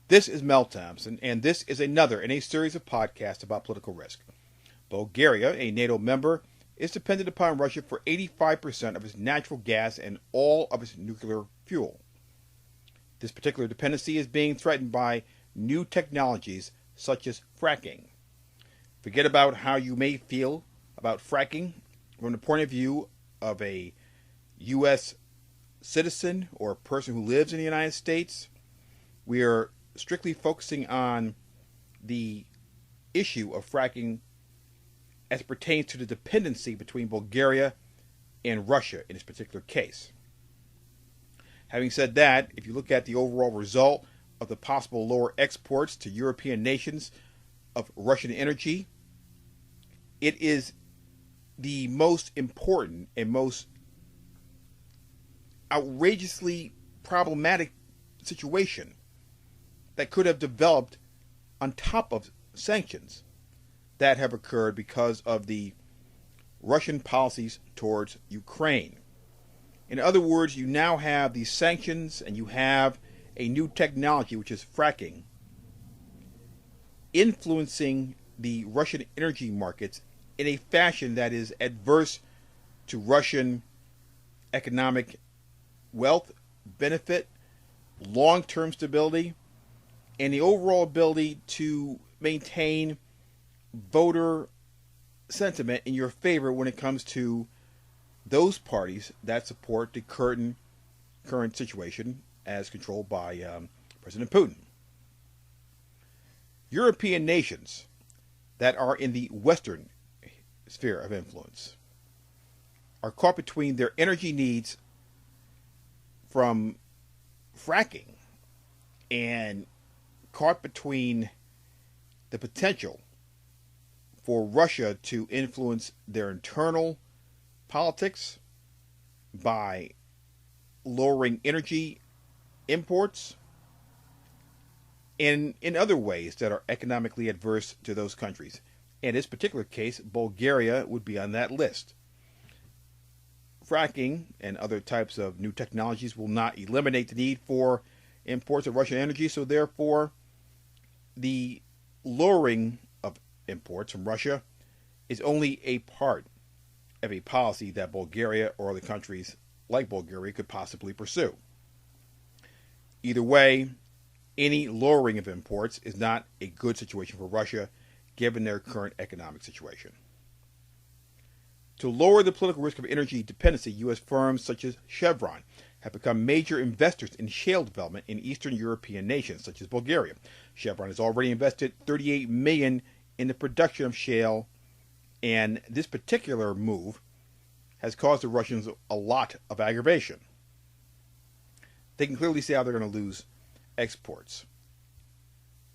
This is Mel Thompson, and this is another in a series of podcasts about political risk. Bulgaria, a NATO member, is dependent upon Russia for 85% of its natural gas and all of its nuclear fuel. This particular dependency is being threatened by new technologies such as fracking. Forget about how you may feel about fracking from the point of view of a U.S. citizen or a person who lives in the United States. We are strictly focusing on the issue of fracking as it pertains to the dependency between Bulgaria and Russia in this particular case. Having said that, if you look at the overall result of the possible lower exports to European nations of Russian energy, it is the most important and most outrageously problematic situation that could have developed on top of sanctions that have occurred because of the Russian policies towards Ukraine. In other words, you now have these sanctions and you have a new technology, which is fracking, influencing the Russian energy markets in a fashion that is adverse to Russian economic wealth, benefit, long-term stability, and the overall ability to maintain voter sentiment in your favor when it comes to those parties that support the current situation as controlled by President Putin. European nations that are in the Western sphere of influence are caught between their energy needs from fracking and caught between the potential for Russia to influence their internal politics by lowering energy imports and in other ways that are economically adverse to those countries. In this particular case, Bulgaria would be on that list. Fracking and other types of new technologies will not eliminate the need for imports of Russian energy, so therefore the lowering of imports from Russia is only a part of a policy that Bulgaria or other countries like Bulgaria could possibly pursue. Either way, any lowering of imports is not a good situation for Russia given their current economic situation. To lower the political risk of energy dependency, U.S. firms such as Chevron have become major investors in shale development in Eastern European nations such as Bulgaria. Chevron has already invested $38 million in the production of shale, and this particular move has caused the Russians a lot of aggravation. They can clearly see how they're going to lose exports.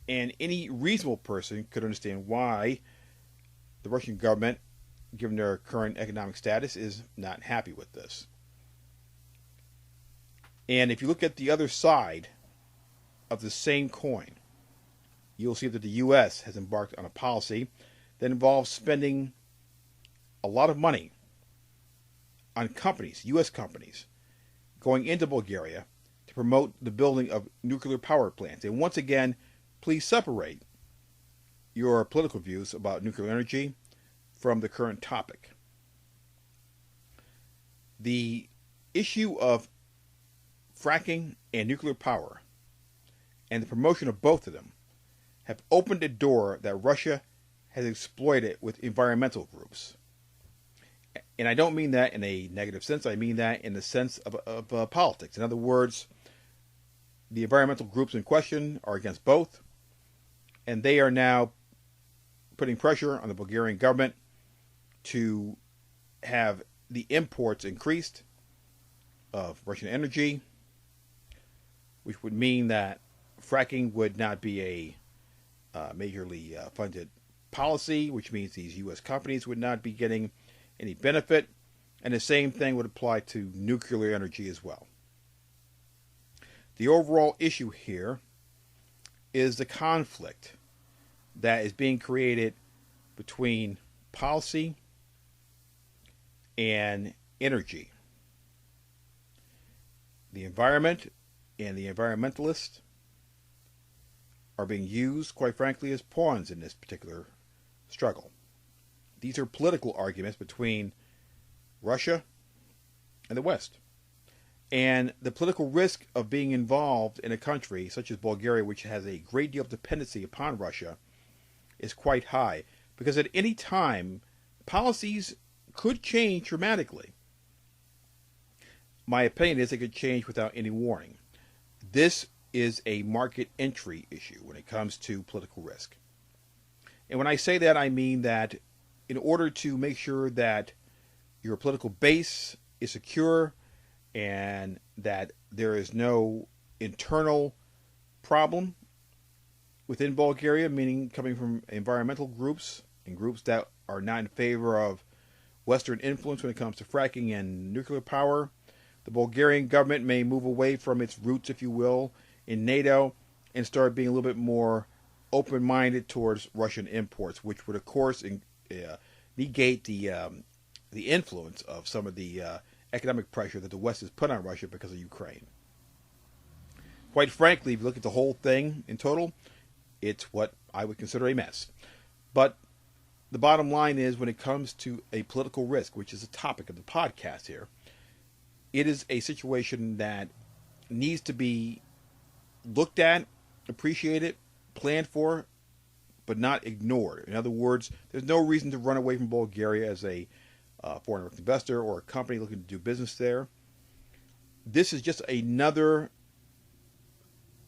And any reasonable person could understand why the Russian government, given their current economic status, is not happy with this. And if you look at the other side of the same coin, you'll see that the U.S. has embarked on a policy that involves spending a lot of money on companies, U.S. companies, going into Bulgaria to promote the building of nuclear power plants. And once again, please separate your political views about nuclear energy from the current topic. The issue of fracking and nuclear power and the promotion of both of them have opened a door that Russia has exploited with environmental groups. And I don't mean that in a negative sense. I mean that in the sense of politics. In other words, the environmental groups in question are against both, and they are now putting pressure on the Bulgarian government to have the imports increased of Russian energy, which would mean that fracking would not be a majorly funded policy, which means these U.S. companies would not be getting any benefit, and the same thing would apply to nuclear energy as well. The overall issue here is the conflict that is being created between policy and energy. The environment and the environmentalists are being used, quite frankly, as pawns in this particular struggle. These are political arguments between Russia and the West. And the political risk of being involved in a country such as Bulgaria, which has a great deal of dependency upon Russia, is quite high. Because at any time, policies could change dramatically. My opinion is they could change without any warning. This is a market entry issue when it comes to political risk. And when I say that, I mean that in order to make sure that your political base is secure and that there is no internal problem within Bulgaria, meaning coming from environmental groups and groups that are not in favor of Western influence when it comes to fracking and nuclear power, the Bulgarian government may move away from its roots, if you will, in NATO and start being a little bit more open-minded towards Russian imports, which would, of course, negate the influence of some of the economic pressure that the West has put on Russia because of Ukraine. Quite frankly, if you look at the whole thing in total, it's what I would consider a mess. But the bottom line is, when it comes to a political risk, which is the topic of the podcast here, it is a situation that needs to be looked at, appreciated, planned for, but not ignored. In other words, there's no reason to run away from Bulgaria as a foreign investor or a company looking to do business there. This is just another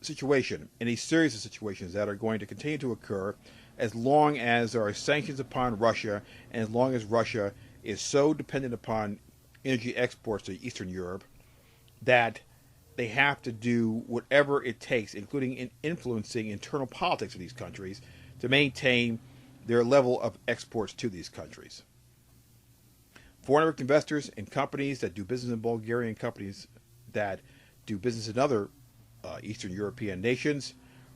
situation in a series of situations that are going to continue to occur as long as there are sanctions upon Russia and as long as Russia is so dependent upon energy exports to Eastern Europe that they have to do whatever it takes, including in influencing internal politics of these countries, to maintain their level of exports to these countries. Foreign direct investors and companies that do business in Bulgaria and companies that do business in other Eastern European nations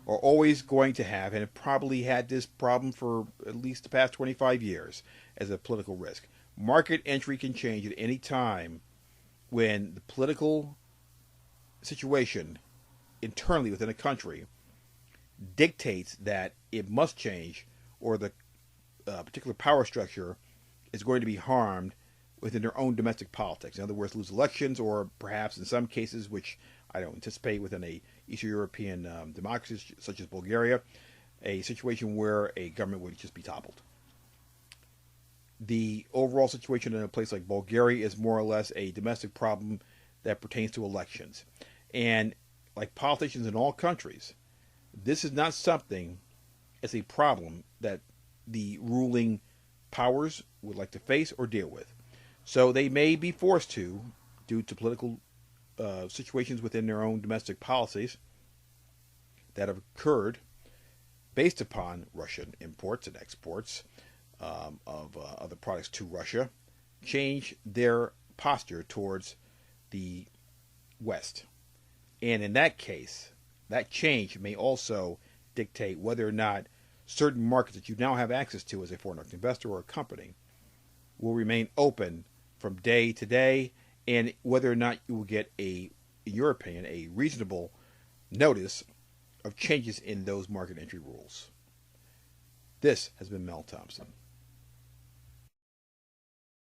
are always going to have, and have probably had this problem for at least the past 25 years as a political risk. Market entry can change at any time when the political situation internally within a country dictates that it must change, or the particular power structure is going to be harmed within their own domestic politics. In other words, lose elections, or perhaps in some cases, which I don't anticipate within a Eastern European democracy such as Bulgaria, a situation where a government would just be toppled. The overall situation in a place like Bulgaria is more or less a domestic problem that pertains to elections. And like politicians in all countries, this is not something as a problem that the ruling powers would like to face or deal with. So they may be forced to, due to political situations within their own domestic policies that have occurred based upon Russian imports and exports of other products to Russia, change their posture towards the West. And in that case, that change may also dictate whether or not certain markets that you now have access to as a foreign direct investor or a company will remain open from day to day, and whether or not you will get in your opinion, a reasonable notice of changes in those market entry rules. This has been Mel Thompson.